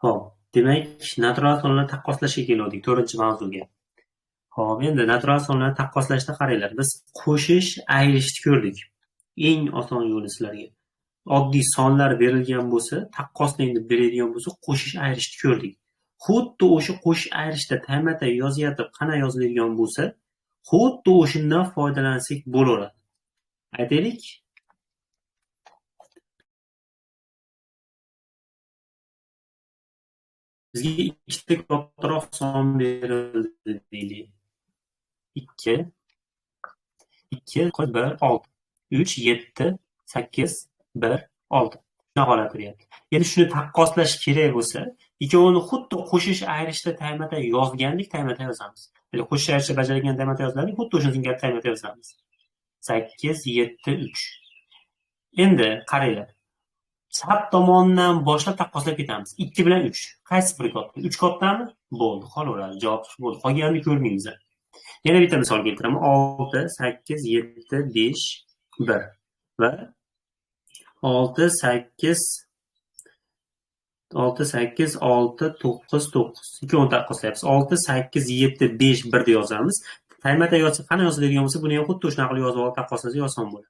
Ho'p, demak, natural sonlarni taqqoslashga keldik, 4-mavzuga. Ho'p, endi natural sonlarni taqqoslashda qaranglar, biz qo'shish, ayrishni ko'rdik. Eng oson yo'li sizlarga. Oddiy sonlar berilgan bo'lsa, taqqoslang deb beradigan bo'lsa, qo'shish, ayrishni ko'rdik. Xuddi o'sha qo'shish, ayrishda tamatay yozyapti, qanday yoziladigan bo'lsa, xuddi o'shundan foydalansak bo'laveradi. Aytaylik, bizga ikkita kattaroq son berildi deylik. 2 2 1 6 3 7 8 1 6 shunaqa holat beryapti. Endi shuni taqqoslash kerak bo'lsa, ikkovini xuddi qo'shish ayrishda tamatay yozgandek tamatay yozamiz. Qo'shish ayrishda bajarilgan tamatay yoziladi, xuddi o'shani tamatay yozamiz. 8 7 3. Endi qaranglar. Chap tomondan boshlab taqqoslab ketamiz. 2 bilan 3. Qaysi biri katta? 3 kattami? Bo'ldi, qolaveradi. Javob bo'ldi. Qolganini ko'rmaymiz. Yana bitta misol keltiraman. 6 8 7 5 1 va 6 8 6 9 9. Ikkovini taqqoslayapmiz. 6 8 7 5 1 deb yozamiz. Taymada yozsa, qana yoziladigan bo'lsa, buni ham xuddi shunaqa qilib yozib olib taqqoslasak oson bo'ladi.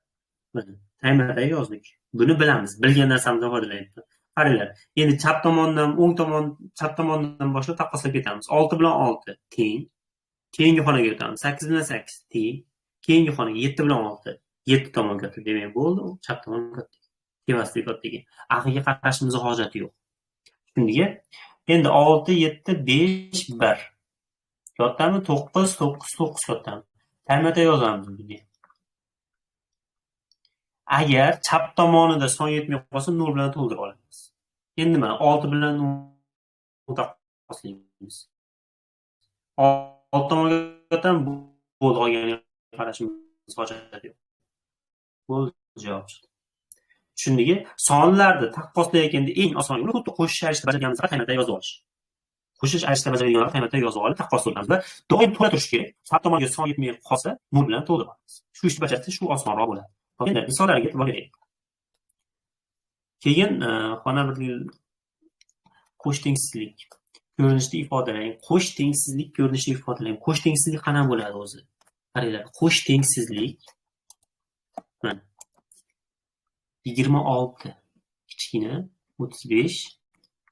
Mana taymada yozdik. Buni bilamiz. Bilgan narsamizdan foydalanyapti. Qaranglar. Endi chap tomondan, o'ng tomon, chap tomondan boshlab taqqoslab ketamiz. 6 bilan 6 teng. Keyingi xonaga o'tamiz. 8 bilan 8 teng. Keyingi xonaga 7 bilan 6. 7 tomon katta. Demak, bo'ldi. Chap tomon katta. Tevasli kattaga. Axiga qarashimizning hojati yo'q. Shunga endi 6 7 5 1. Kattami? 9 9 9 kattami? Taymada yozamiz bunga. Agar chap tomonida son yetmay qolsa 0 bilan to'ldirib olamiz. Endi mana 6 bilan 0 taqqoslaymiz. 6 tomonga o'tamiz, bo'ldi, qolganiga qarashimiz hojati yo'q. Bo'ldi, javob chiqdi. Shunga sonlarni taqqoslayotganda eng oson yo'li xuddi qo'shish ayrishda bajarganimiz taymada yozib olish. Qo'shish ayrishda bajarganlar taymada yozib olib taqqoslaymiz va doim to'la turish kerak. Chap tomonga son yetmay qolsa 0 bilan to'ldirib olamiz. Shu ishni bajarsa shu osonroq bo'ladi. Endi misollarga e'tibor beraylik. Keyin xona bir qo'sh tengsizlik ko'rinishida ifodalang. Qo'sh tengsizlik ko'rinishida ifodalang. Qo'sh tengsizlik qanday bo'ladi o'zi? Qaranglar, qo'sh tengsizlik mana 26 kichkina 35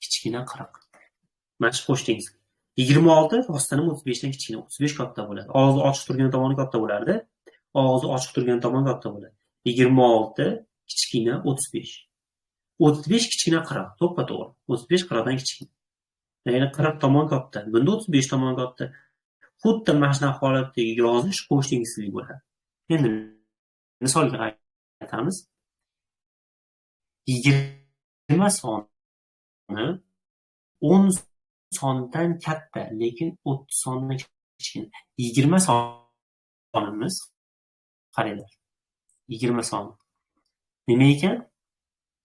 kichkina 40. Mana shu qo'sh tengsizlik. 26 rostdan 35 dan kichkina, 35 katta bo'ladi. Og'zi ochiq turgan tomoni katta bo'lardi. Og'zi ochiq turgan tomon katta bo'ladi. 26 kichkina 35. 35 kichkina 40. To'ppa-to'g'ri. 35 40 dan kichkina. Ya'ni 40 tomon katta. Bunda 35 tomon katta. Xuddi mana shunaqa holatdagi yozish qo'sh tengsizlik bo'ladi. Endi misolga qaytamiz. 20 soni 10 sondan katta, lekin 30 sondan kichkina. 20 sonimiz qaranglar. 20 son. Nima ekan?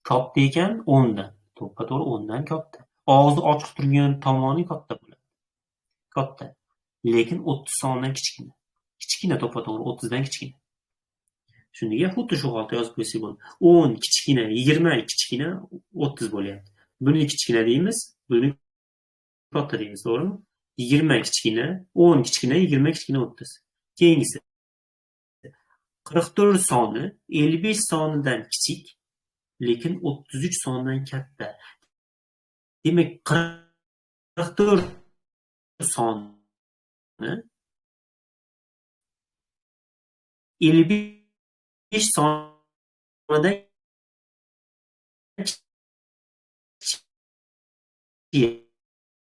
Katta ekan 10 dan. To'ppa-to'g'ri 10 dan katta. Og'zi ochiq turgan tomoni katta bo'ladi. Katta. Lekin 30 sondan kichkina. Kichkina to'ppa-to'g'ri 30 dan kichkina. Shunga xuddi shu holatda yozib qo'ysak bo'ladi. 10 kichkina, 20 kichkina, 30 bo'lyapti. Buni kichkina deymiz, buni katta deymiz, to'g'rimi? 20 kichkina, 10 kichkina, 20 kichkina, 30. Keyingisi 44 soni 55 sonidan kichik, lekin 33 sondan katta. Demak, 44 sonni 55 sonidan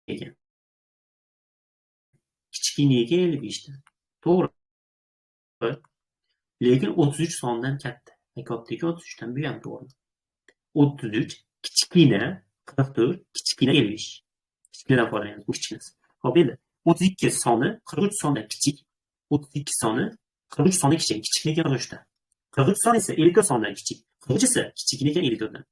ekan. Kichkinaga 55 dan. To'g'ri. Lekin 33 sondan katta. Kattaga 33 dan bu ham to'g'ri. 33 kichkina 44 kichkina 55. Kichkinadan foydalanamiz, bu kichkinasi. Xo'p, endi 32 soni 43 sondan kichik, 32 soni 43 sondan kichik, kichkina ekan 43 dan. 43 son esa 54 sondan kichik. 43 esa kichkina ekan 54 dan.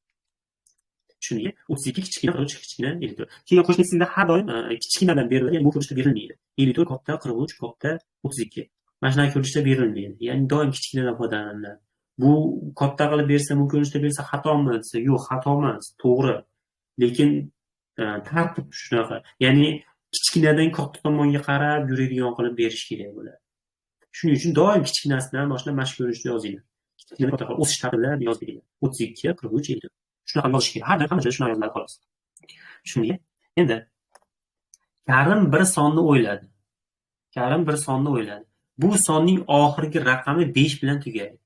Shunga 32 kichkina 43 kichkina 54. Keyin qo'shni tengsizlikda har doim kichkinadan beriladi, ya'ni bu ko'rinishda berilmaydi. 54 katta 43 katta 32. Mana shunaqa ko'rinishda berilmaydi. Ya'ni doim kichkinadan foydalaniladi. Bu katta qilib bersa, bu ko'rinishda bersa xatomi desa, yo'q, xato emas, to'g'ri. Lekin tartib shunaqa. Ya'ni kichkinadan katta tomonga qarab yuradigan qilib berish kerak bo'ladi. Shuning uchun doim kichkinasidan boshlab mashq ko'rinishda yozinglar. Kichkinadan kattaga o'sish tartiblari yozib beringlar. 32, 43, 50. Shunaqa yozish kerak. Har doim hamma joyda shunaqa yoziladi xolos. Shunga endi Karim bir sonni o'yladi. Karim bir sonni o'yladi. Bu sonning oxirgi raqami 5 bilan tugaydi.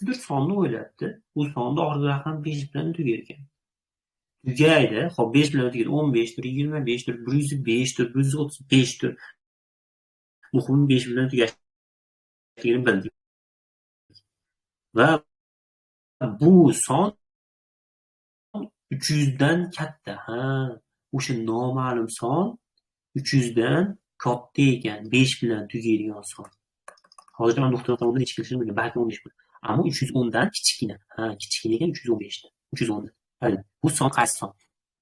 Bir sonni o'ylabdi. Bu sonning oxirgi raqami 5 bilan tugar ekan. Tugaydi. Xo'p, 5 bilan tugaydi. 15 dir, 25 dir, 105 dir, 135 dir. Muhimi 5 bilan tugashligini bildik. Va bu son 300 dan katta. Ha, o'sha noma'lum son 300 dan katta ekan. 5 bilan tugaydigan son. Hozir men nuqta tomonda necha kelishini bilmayman. Balki 15 bo'lar. Ammo 310 dan kichkina. Ha, kichkina ekan 315 dan. 310 dan. Hali bu son qaysi son?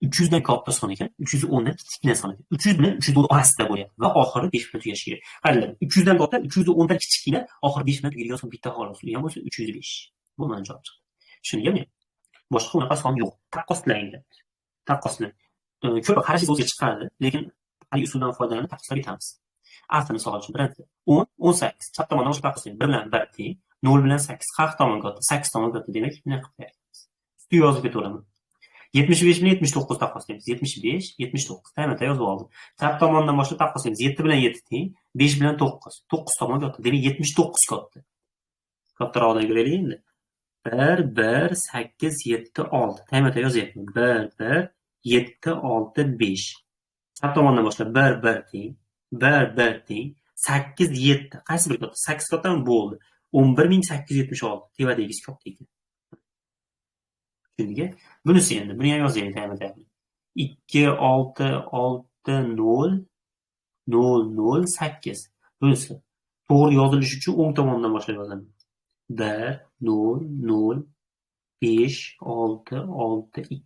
300 dan katta son ekan, 310 dan kichkina son ekan. 300 bilan 310 orasida bo'lyapti va oxiri 5 bilan tugashi kerak. Qaranglar, 300 dan katta, 310 dan kichkina, oxiri 5 bilan tugaydigan son bitta xolos. U ham bo'lsa 305. Bu mana javob chiqdi. Tushundingizmi? Boshqa unaqa son yo'q. Taqqoslanglar. Taqqoslang. Ko'p qarashingiz o'ziga chiqadi, lekin qay usuldan foydalanib taqqoslab ketamiz. Asl misol uchun birinchi 10, 18. Chap tomondan boshqa taqqoslang. 1 bilan 1 teng, 0 bilan 8. Har tomon katta, 8 tomon katta demak, nima qilib beryapmiz? Ustiga yozib ketaveraman. 75 bilan 79 taqqoslaymiz. 75, 79. Tayinlab yozib oldim. Chap tomondan boshlab taqqoslaymiz. 7 bilan 7 teng, 5 bilan 9. 9 tomon katta. Demak 79 katta. Kattaroqdan ko'raylik endi. 1, 1, 8, 7, 6. Tayinlab yozyapman. 1, 1, 7, 6, 5. Chap tomondan boshlab 1, 1 teng, 1, 1 teng, 8, 7. Qaysi bir katta? 8 kattami? Bo'ldi. 11876. Tevadagisi katta ekan. Shunga bunisi endi buni ham yozaylik tayinlab. 2, 6, 6, 0, 0, 0, 8. Bunisi to'g'ri yozilishi uchun o'ng tomondan boshlab yozaman. 1, 0, 0, 5, 6, 6, 2.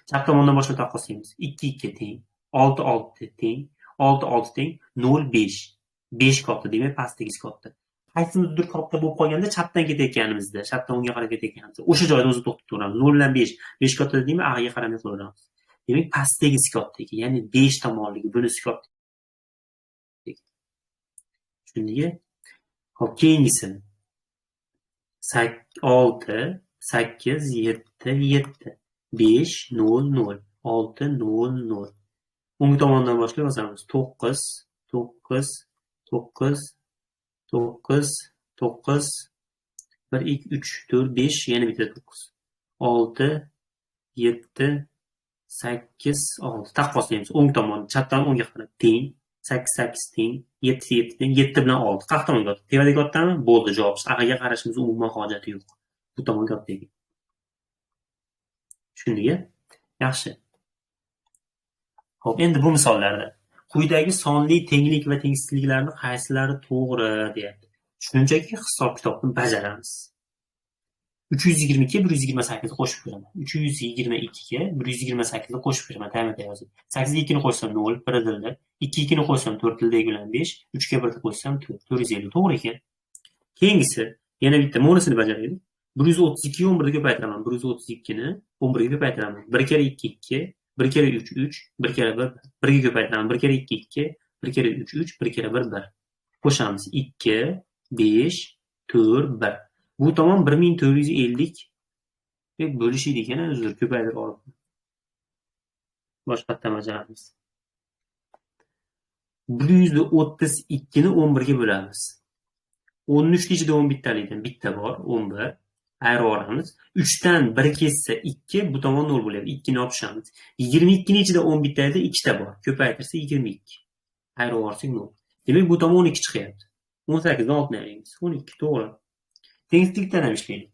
Chap tomondan boshlab taqqoslaymiz. 2, 2 teng, 6, 6 teng, 6, 6 teng, 0, 5. 5 katta demak pastdagisi katta. Qaysimizdir katta bo'lib qolganda chapdan ketayotganimizda, chapdan o'ngga qarab ketayotganimizda o'sha joyda o'zi to'xtab turamiz. 0 bilan 5. 5 katta dedikmi, ag'ga qaramay qo'yaveramiz. Demak, pastdagisi katta ekan, ya'ni 5 tomonligi bunisi katta. Shunga hop keyingisi 6, 8, 7, 7. 5, 0, 0. 6, 0, 0. O'ng tomondan boshlab yozamiz. 9, 9, 9, 9, 9, 1, 2, 3, 4, 5, yana bitta 9. 6, 7, 8, 6. Taqqoslaymiz. O'ng tomon, chapdan o'ngga qarab teng. 8, 8 teng, 7, 7 teng, 7 bilan 6. Qaysi tomon katta? Tevada kattami? Bo'ldi javob. Ag'aga qarashimiz umuman hojati yo'q. Bu tomon katta ekan. Shunga yaxshi. Xo'p, endi bu misollarda quyidagi sonli tenglik va tengsizliklarni qaysilari to'g'ri deyapti. Shunchaki hisob-kitobni bajaramiz. 322 ga 128 ni qo'shib beraman. 322 ga 128 ni qo'shib beraman. Tayinlab yozib. 8 ga 2 ni qo'shsam 0, 1 dilda. 2 2 ni qo'shsam 4 dilda bilan 5, 3 ga 1 ni qo'shsam 4, 450. To'g'ri ekan. Keyingisi yana bitta monosini bajaraylik. 132 ga 11 ni ko'paytiraman. 132 ni 11 ga ko'paytiraman. 1 kere 2 2, 1 kere 3 3, 1 kere 1 1 ga ko'paytiraman. 1 kere 2 2, 1 kere 3 3, 1 kere 1 1. Qo'shamiz. 2, 5, 4, 1. Bu tomon 1450 bo'lishidi ekan, uzr, ko'paytirib olib. Boshqatdan bajaramiz. 132 ni 11 ga bo'lamiz. 13 ichida 10 bittalikdan bitta bor, 11. Ayirib olamiz. 3 dan 1 kessa 2, bu tomon 0 bo'lyapti. 2 ni olishamiz. 22 ni ichida 10 bittalikda 2 ta bor. Ko'paytirsa 22. Ayirib olsak 0. Demak, bu tomon 12 chiqyapti. 18 dan 6 ni ayiramiz. 12 to'g'ri. Tengsizlikdan ham ishlaylik.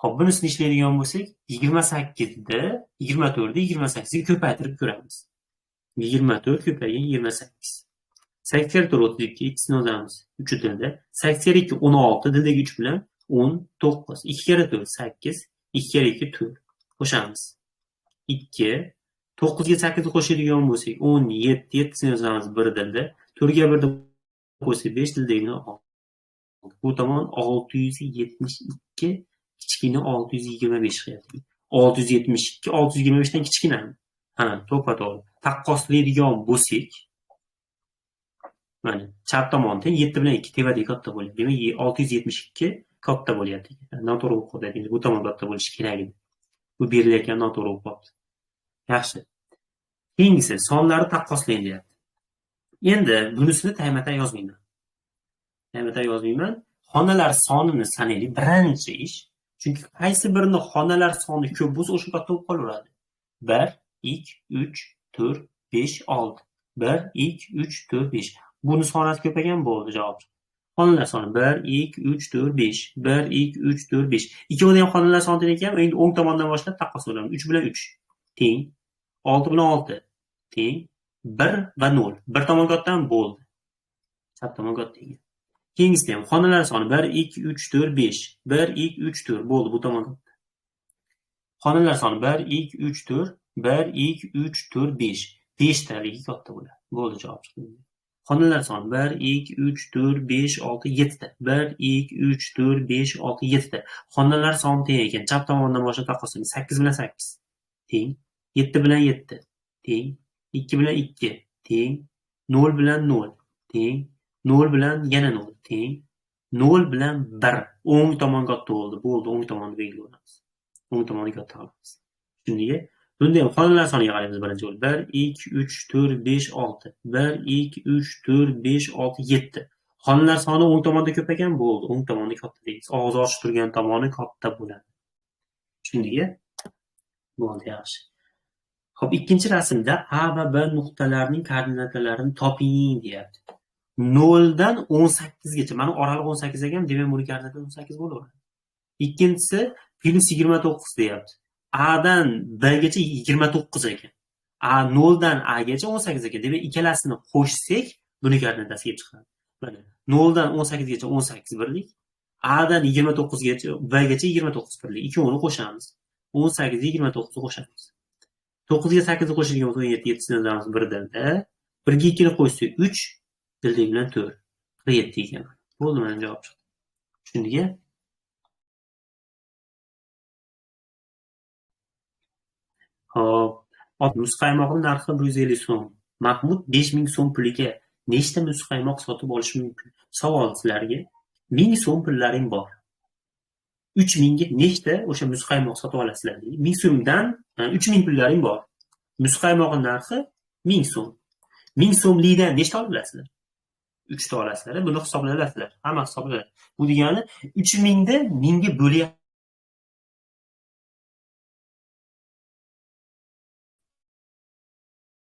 Xo'p, bunisini ishlaydigan bo'lsak, 28 da 24 ni 28 ga ko'paytirib ko'ramiz. 24 ko'paygan 28. 8 kere 4 32, ikkisini yozamiz. 3 dilda. 8 kere 2 16, dildagi 3 bilan 19. 2 kere 4 8, 2 kere 2 4. Qo'shamiz. 2, 9 ga 8 ni qo'shadigan bo'lsak, 17, 7sini yozamiz 1 dilda. 4 ga 1 ni qo'shsak 5 dildagini 6. Bu tomon 672, kichkina 625 qilyapti. 672 625 dan kichkinami? to'ppa-to'g'ri. Taqqoslaydigan bo'lsak, mana chap tomon teng 7 bilan 2 tevadagi katta bo'ladi. Demak, 672 katta bo'lyapti. Noto'g'ri bo'lib qoldi. Bu tomon katta bo'lishi kerak edi. Bu berilayotgan noto'g'ri bo'lib qoldi. Yaxshi. Keyingisi sonlarni taqqoslang deyapti. Endi bunisini tayma-tay yozmayman. Tayma-tay yozmayman. Xonalar sonini sanaylik birinchi ish. Chunki qaysi birini xonalar soni ko'p bo'lsa, o'sha katta bo'lib qolaveradi. 1, 2, 3, 4, 5, 6. 1, 2, 3, 4, 5. Buni sonasi ko'paygan bo'ldi javob. Xonalar soni 1, 2, 3, 4, 5. 1, 2, 3, 4, 5. Ikkovida ham xonalar soni teng ekan, endi o'ng tomondan boshlab taqqoslaymiz. 3 bilan 3 teng. 6 bilan 6 teng. 1 va 0. Bir tomon kattadan bo'ldi. Chap tomon katta ekan. Keyingisida ham xonalar soni 1, 2, 3, 4, 5. 1, 2, 3, 4 bo'ldi, bu tomon katta. Xonalar soni 1, 2, 3, 4. 1, 2, 3, 4, 5. 5 taligi katta bo'ladi. Bo'ldi javob chiqdi. Xonalar soni 1, 2, 3, 4, 5, 6, 7 ta. 1, 2, 3, 4, 5, 6, 7 ta. Xonalar soni teng ekan. Chap tomondan boshlab taqqoslaymiz. 8 bilan 8 teng. 7 bilan 7 teng. 2 bilan 2 teng. 0 bilan 0 teng. 0 bilan yana 0 teng. 0 bilan 1. O'ng tomon katta bo'ldi. Bo'ldi, o'ng tomonni belgilaymiz. O'ng tomonni katta qilamiz. Shunday. Bunda ham xonalar soniga qaraymiz birinchi bo'lib. 1, 2, 3, 4, 5, 6. 1, 2, 3, 4, 5, 6, 7. Xonalar soni o'ng tomonda ko'paygan bo'ldi. O'ng tomonni katta deymiz. Og'iz ochiq turgan tomoni katta bo'ladi. Shunday. Bo'ldi, yaxshi. Xo'p, ikkinchi rasmda A va B nuqtalarining koordinatalarini toping deyapti. 0 dan 18 gacha. Mana oraliq 18 ekan, demak buni koordinatasi 18 bo'laveradi. Ikkinchisi plus 29 deyapti. A dan B gacha 29 ekan. A 0 dan A gacha 18 ekan. Demak, ikkalasini qo'shsak, buni koordinatasi kelib chiqadi. Mana 0 dan 18 gacha 18 birlik. A dan 29 gacha B gacha 29 birlik. Ikkovini qo'shamiz. 18 29 ni qo'shamiz. 9 ga 8 ni qo'shilgan bo'lsa 17, 7 dan 1 dilda. 1 ga 2 ni qo'shsak 3, dilda bilan 4. 47 ekan. Bo'ldi, mana javob chiqdi. Shunga hop, muzqaymoqning narxi 150 so'm. Mahmud 5000 so'm puliga nechta muzqaymoq sotib olish mumkin? Savol sizlarga. 1000 so'm pullaring bor. 3000 ga nechta o'sha muzqaymoq sotib olasizlar? 1000 so'mdan 3000 pullaring bor. Muzqaymoqning narxi 1000 so'm. 1000 so'mlikdan nechta olib olasizlar? 3 ta olasizlar. Buni hisoblayapsizlar. Hamma hisoblaydi. Bu degani 3000 da 1000 ga bo'lyapti.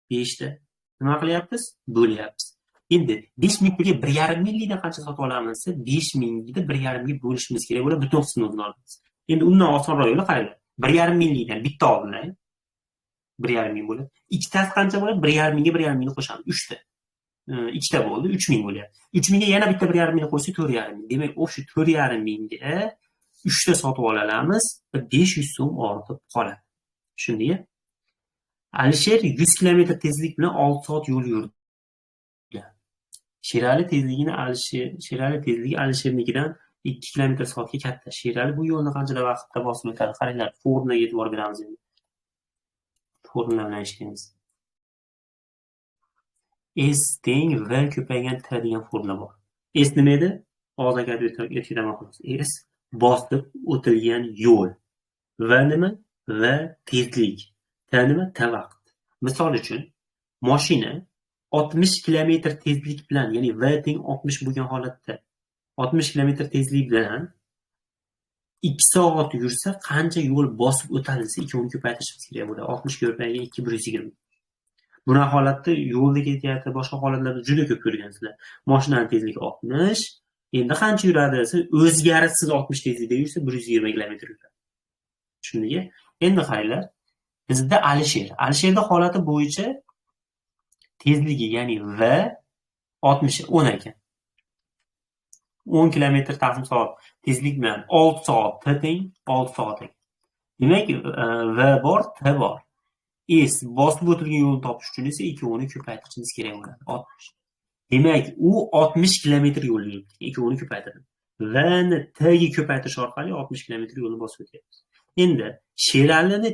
5 ta. Nima qilyapmiz? Bo'lyapmiz. Endi 5000 pulga 1,5 minglikdan qancha sotib olamiz? 5000 da 1,5 ga bo'lishimiz kerak bo'ladi, butun qismini o'zini olamiz. Endi undan osonroq yo'li qaranglar. 1,5 minglikdan bitta oldilar. 1,5 ming bo'ladi. Ikkitasi qancha bo'ladi? 1,5 mingga 1,5 mingni qo'shamiz. 3 ta. 2 ta bo'ldi, 3000 bo'lyapti. 3000 ga yana bitta 1,5 mingni qo'shsak 4,5 ming. Demak, o'sha 4,5 mingga 3 ta sotib olamiz, 500 so'm ortib qoladi. Shunday. Alisher 100 km tezlik bilan 6 soat yo'l yurdi. Sherali tezligi Alishernikidan 2 km soatga katta. Sherali bu yo'lni qancha vaqtda bosib o'tadi? Qaranglar, formulaga e'tibor beramiz endi. Formula bilan ishlaymiz. S teng V ko'paygan T degan formula bor. S nima edi? Og'zaki aytib qolamiz. S bosib o'tilgan yo'l. V nima? V tezlik. T nima? T vaqt. Misol uchun, mashina 60 km tezlik bilan, ya'ni V teng 60 bo'lgan holatda 60 km tezlik bilan 2 soat yursa qancha yo'l bosib o'tadi desa, ikkovini ko'paytirishimiz kerak bo'ladi. 60 ko'paygan 2 120. Buni holatda yo'lda ketyapti, boshqa holatlarda juda ko'p ko'rgansizlar. Mashinaning tezligi 60, endi qancha yuradi desa, o'zgarishsiz 60 tezlikda yursa 120 km yuradi. Shunday. Endi qaranglar, bizda Alisherda holati bo'yicha tezligi, ya'ni V 60 10 ekan. 10 km taqsim soat tezlik bilan 6 soat T teng 6 soat ekan. Demak, V bor, T bor. S bosib o'tilgan yo'lni topish uchun esa ikkovini ko'paytirishimiz kerak bo'ladi. 60. Demak, u 60 km yo'l yuribdi. Ikkovini ko'paytiradi. V ni T ga ko'paytirish orqali 60 km yo'lni bosib o'tyapmiz. Endi Sheralini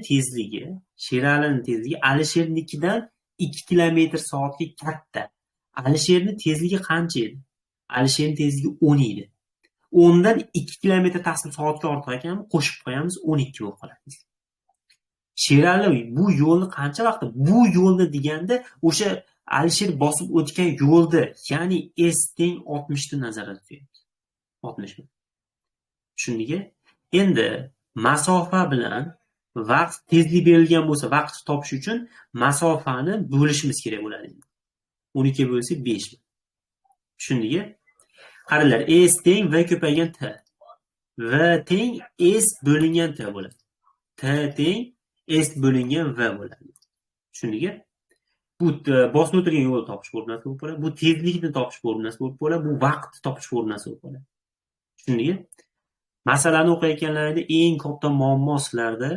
tezligi Alishernikidan 2 kilometr soatga katta. Alisherni tezligi qancha edi? Alisherning tezligi 10 edi. 10 dan 2 kilometr taqsim soatga ortar ekan, qo'shib qo'yamiz, 12 bo'lib qoladi. Sherali bu yo'lni qancha vaqtda? Bu yo'lni deganda o'sha Alisher bosib o'tgan yo'lni, ya'ni S teng 60 ni nazarda tutyapmiz. 60 mi? Tushundingmi? Endi masofa bilan vaqt tezlik berilgan bo'lsa, vaqtni topish uchun masofani bo'lishimiz kerak bo'ladi. 12 bo'lsa 5. Tushundingmi? Qaranglar, S teng V ko'paygan T. V teng S bo'lingan T bo'ladi. T teng S bo'lingan V bo'ladi. Tushundingmi? Bu bosib o'tirgan yo'lni topish formulasi bo'lib qoladi. Bu tezlikni topish formulasi bo'lib qoladi. Bu vaqtni topish formulasi bo'lib qoladi. Tushundingmi? Masalani o'qiyotganlarida eng katta muammo sizlarda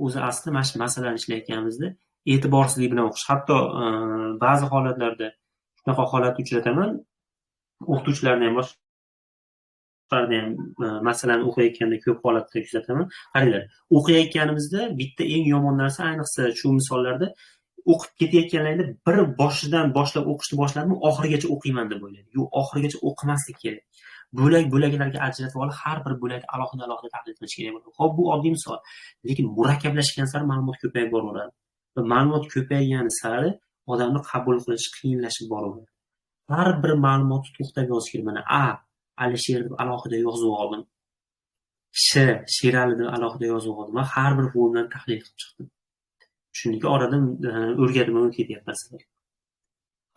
o'zi asli mana shu masalani ishlayotganimizda e'tiborsizlik bilan o'qish. Hatto ba'zi holatlarda shunaqa holatni uchrataman. O'qituvchilarni ham boshqalarni ham masalani o'qiyotganda ko'p holatda kuzataman. Qaranglar, o'qiyotganimizda bitta eng yomon narsa, ayniqsa shu misollarda o'qib ketayotganlarida bir boshidan boshlab o'qishni boshladim, oxirigacha o'qiyman deb o'ylaydi. Yo'q, oxirigacha o'qimaslik kerak. Bo'laklarga ajratib olib, har bir bo'lak alohida tahlil qilish kerak bo'ladi. Xo'p, bu oddiy misol. Lekin murakkablashgan sari ma'lumot ko'payib boraveradi. Va ma'lumot ko'paygani sari odamni qabul qilish qiyinlashib boraveradi. Har bir ma'lumotni to'xtab yozish kerak. Mana A Alisher deb alohida yozib oldim. Sherali deb alohida yozib oldim. Va har bir formulani tahlil qilib chiqdim. Shuningdek, oradan o'rgatib ketyapman sizlarga.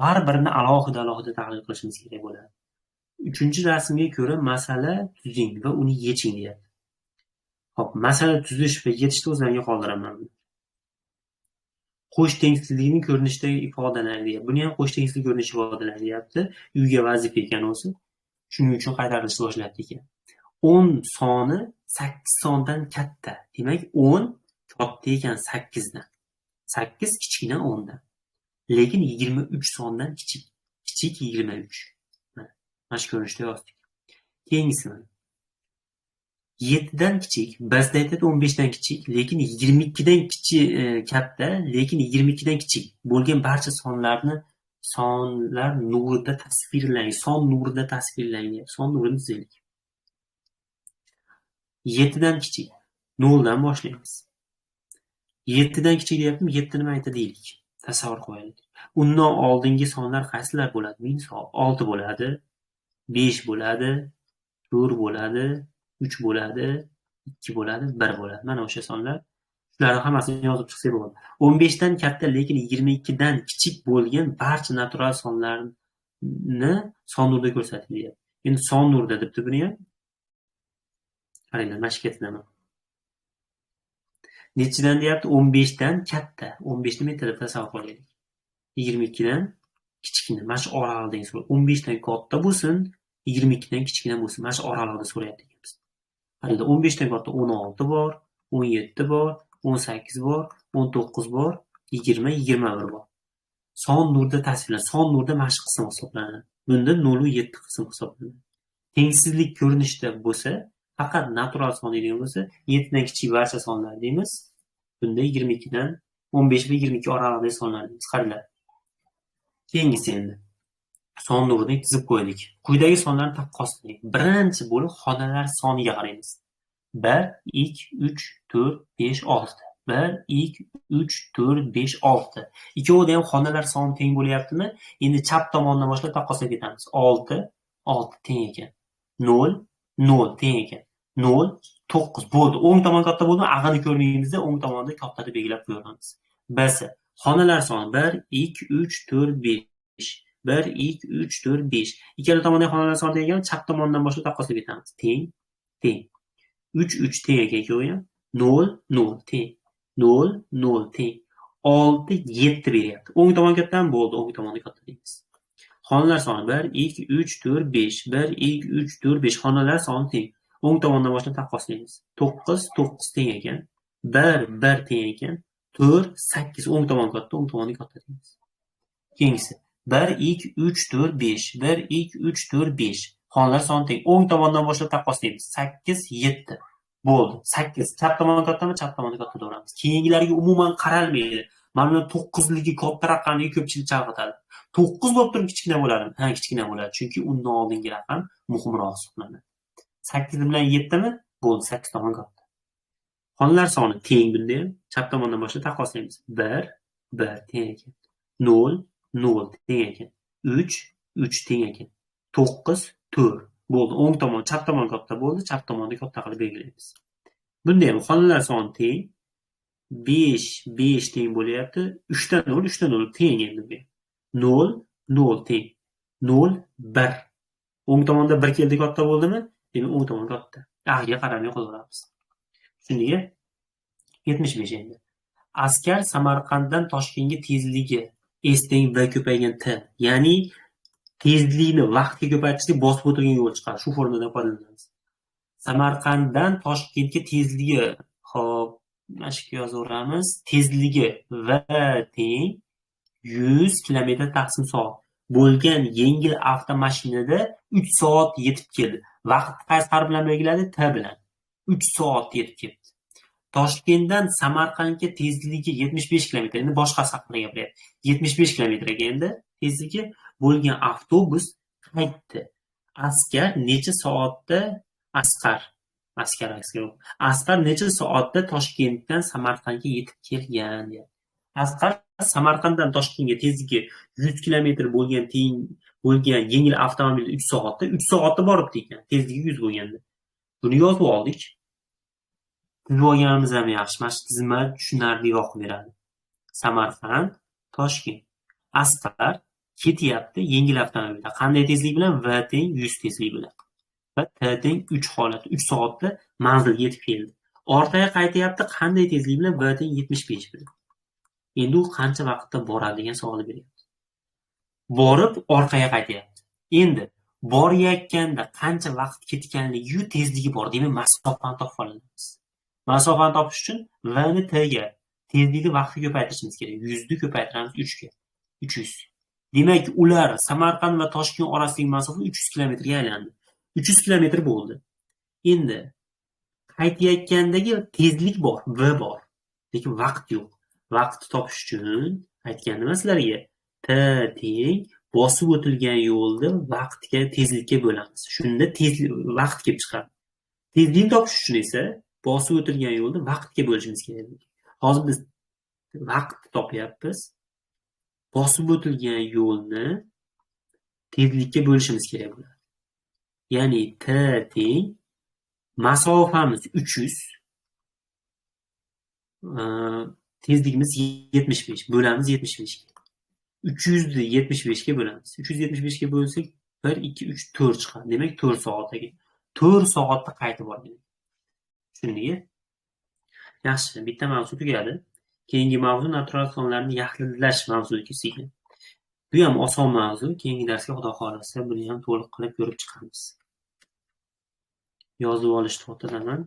Har birini alohida tahlil qilishimiz kerak bo'ladi. 3-rasmga ko'ra masala tuzing va uni yeching deyapti. Xo'p, masala tuzish va yechishni o'zlariga qoldiraman. Qo'sh tengsizlikning ko'rinishidagi ifodalar deyapti. Buni ham qo'sh tengsizlik ko'rinishi ifodalar deyapti. Uyga vazifa ekan o'zi. Shuning uchun qaytarilishni boshlayapti ekan. 10 soni 8 sondan katta. Demak, 10 katta ekan 8 dan. 8 kichkina 10 dan. Lekin 23 sondan kichik. Kichik 23. Mana shu ko'rinishda yozdik. Keyingisi 7 dan kichik, bizda aytadi 15 dan kichik, lekin 22 dan katta, lekin 22 dan kichik bo'lgan barcha sonlar nurida tasvirlangan, son nurida tasvirlangan, son nurini tuzaylik. 7 dan kichik, 0 dan boshlaymiz. 7 dan kichik deyaptim, 7 nima aytadi deylik. Tasavvur qilaylik. Undan oldingi sonlar qaysilar bo'ladi? Misol 6 bo'ladi, 5 bo'ladi, 4 bo'ladi, 3 bo'ladi, 2 bo'ladi, 1 bo'ladi. Mana o'sha sonlar. Shularni hammasini yozib chiqsak bo'ladi. 15 dan katta, lekin 22 dan kichik bo'lgan barcha natural sonlarni son nurda ko'rsatiladi. Endi son nurda debdi buni ham. Qaranglar, mashqatidaman. Nechidan deyapti? 15 dan katta. 15 ni metrda tasavvur qilaylik. 22 dan kichkina. Mana shu oralig'idagi so'ra. 15 dan katta bo'lsin, 22 dan kichkina bo'lsin. Mana shu oralig'ida so'rayapti ekanmiz. Qaranglar, 15 dan katta 16 bor, 17 bor, 18 bor, 19 bor, 20, 21 bor. Son nurda tasvirlanadi. Son nurda mashq qismi hisoblanadi. Bunda 0 va 7 qism hisoblanadi. Tengsizlik ko'rinishida bo'lsa, faqat natural son deydigan bo'lsa, 7 dan kichik barcha sonlar deymiz. Bunda 22 dan 15 va 22 oralig'idagi sonlar deymiz. Qaranglar. Keyingisi endi son nurini tizib qo'ydik. Quyidagi sonlarni taqqoslaylik. Birinchi bo'lib xonalar soniga qaraymiz. 1, 2, 3, 4, 5, 6. 1, 2, 3, 4, 5, 6. Ikkovida ham xonalar soni teng bo'lyaptimi? Endi chap tomondan boshlab taqqoslab ketamiz. 6, 6 teng ekan. 0, 0 teng ekan. 0, 9 bo'ldi. O'ng tomon katta bo'ldimi? Ag'ini ko'rmaymizda o'ng tomonda katta deb belgilab qo'yamiz. Basi xonalar soni 1, 2, 3, 4, 5. 1, 2, 3, 4, 5. Ikkala tomondan xonalar soni teng ekan, chap tomondan boshlab taqqoslab ketamiz. Teng, teng. 3, 3 teng ekan ikkovi ham. 0, 0 teng. 0, 0 teng. 6, 7 beryapti. O'ng tomon kattami? Bo'ldi, o'ng tomonni katta deymiz. Xonalar soni 1, 2, 3, 4, 5. 1, 2, 3, 4, 5. Xonalar soni teng. O'ng tomondan boshlab taqqoslaymiz. 9, 9 teng ekan. 1, 1 teng ekan. 4, 8. O'ng tomon katta, o'ng tomonni katta deymiz. Keyingisi 1, 2, 3, 4, 5. 1, 2, 3, 4, 5. Xonalar soni teng. O'ng tomondan boshlab taqqoslaymiz. 8, 7. Bo'ldi. 8. Chap tomoni kattami? Chap tomoni katta to'g'ramiz. Keyingilarga umuman qaralmaydi. Mana bu 9ligi katta raqamga ko'pchilik chalg'itadi. 9 bo'lib turib kichkina bo'ladimi? Ha, kichkina bo'ladi. Chunki undan oldingi raqam muhimroq hisoblanadi. 8 bilan 7 mi? Bo'ldi, 8 tomon katta. Xonlar soni teng bunda ham. Chap tomondan boshlab taqqoslaymiz. 1 1 teng ekan. 0 0 teng ekan. 3 3 teng ekan. 9 4 bo'ldi. O'ng tomon, chap tomon katta bo'ldi. Chap tomonni katta qilib belgilaymiz. Bunda ham xonlar soni teng. 5 5 teng bo'lyapti. 3 dan 0 3 dan 0 teng endi. 0 0 teng. 0 1. O'ng tomonda 1 keldi, katta bo'ldimi? Demak, o'ng tomon katta. Axiga qaramay qo'yaveramiz. Shunga 75 endi. Askar Samarqanddan Toshkentga tezligi s teng v ko'paygan t, ya'ni tezlikni vaqtga ko'paytirishlik bosib o'tirgan yo'l chiqadi. Shu formuladan foydalanamiz. Samarqanddan Toshkentga tezligi, xo'p, mana shu yerga yozaveramiz. Tezligi v teng 100 km taqsim soat bo'lgan yengil avtomashinada 3 soat yetib keldi. Vaqt qaysi harf bilan belgiladi? T bilan. 3 soat yetib keldi. Toshkentdan Samarqandga tezligi 75 km. Endi boshqasi haqida gapiryapti. 75 km endi tezligi bo'lgan avtobus qaytdi. Askar necha soatda Asqar necha soatda Toshkentdan Samarqandga yetib kelgan? Asqar Samarqanddan Toshkentga tezligi 100 km bo'lgan yengil avtomobilda 3 soatda boribdi ekan. Tezligi 100 bo'lganda. Buni yozib oldik. Tizib olganimiz ham yaxshi. Mana shu tizimlar tushunarliroq beradi. Samarqand, Toshkent. Asqar ketyapti yengil avtomobilda. Qanday tezlik bilan? V teng 100 tezlik bilan. Va T teng 3 holati. 3 soatda manzilga yetib keldi. Orqaga qaytyapti qanday tezlik bilan? V teng 75 bilan. Endi u qancha vaqtda boradi degan savol beryapti. Borib orqaga qaytyapti. Endi borayotganda qancha vaqt ketganligi, tezligi bor. Demak, masofani topib olamiz. Masofani topish uchun v ni t ga, tezlikni vaqtga ko'paytirishimiz kerak. 100 ni ko'paytiramiz 3 ga. 300. Demak, ular Samarqand va Toshkent orasidagi masofa 300 km ga aylandi. 300 km bo'ldi. Endi qaytayotgandagi tezlik bor, v bor. Lekin vaqt yo'q. Vaqtni topish uchun aytgan nima sizlarga? T teng bosib o'tilgan yo'lni vaqtga, tezlikka bo'lamiz. Shunda vaqt kelib chiqadi. Tezlikni topish uchun esa bosib o'tilgan yo'lni vaqtga bo'lishimiz kerak. Hozir biz vaqtni topyapmiz. Bosib o'tilgan yo'lni tezlikka bo'lishimiz kerak bo'ladi. Ya'ni t teng masofamiz 300, tezligimiz 75, bo'lamiz 75 ga. 300 ni 75 ga bo'lamiz. 375 ga bo'lsak 1 2 3 4 chiqadi. Demak 4 soatga. 4 soatda qaytib borgan. Shunday. Yaxshi, bitta mavzu tugadi. Keyingi mavzu natural sonlarni yaxlitlash mavzuga kelsak. Bu ham oson mavzu. Keyingi darsga Xudo xolasa buni ham to'liq qilib ko'rib chiqamiz. Yozib olishni xohlaman.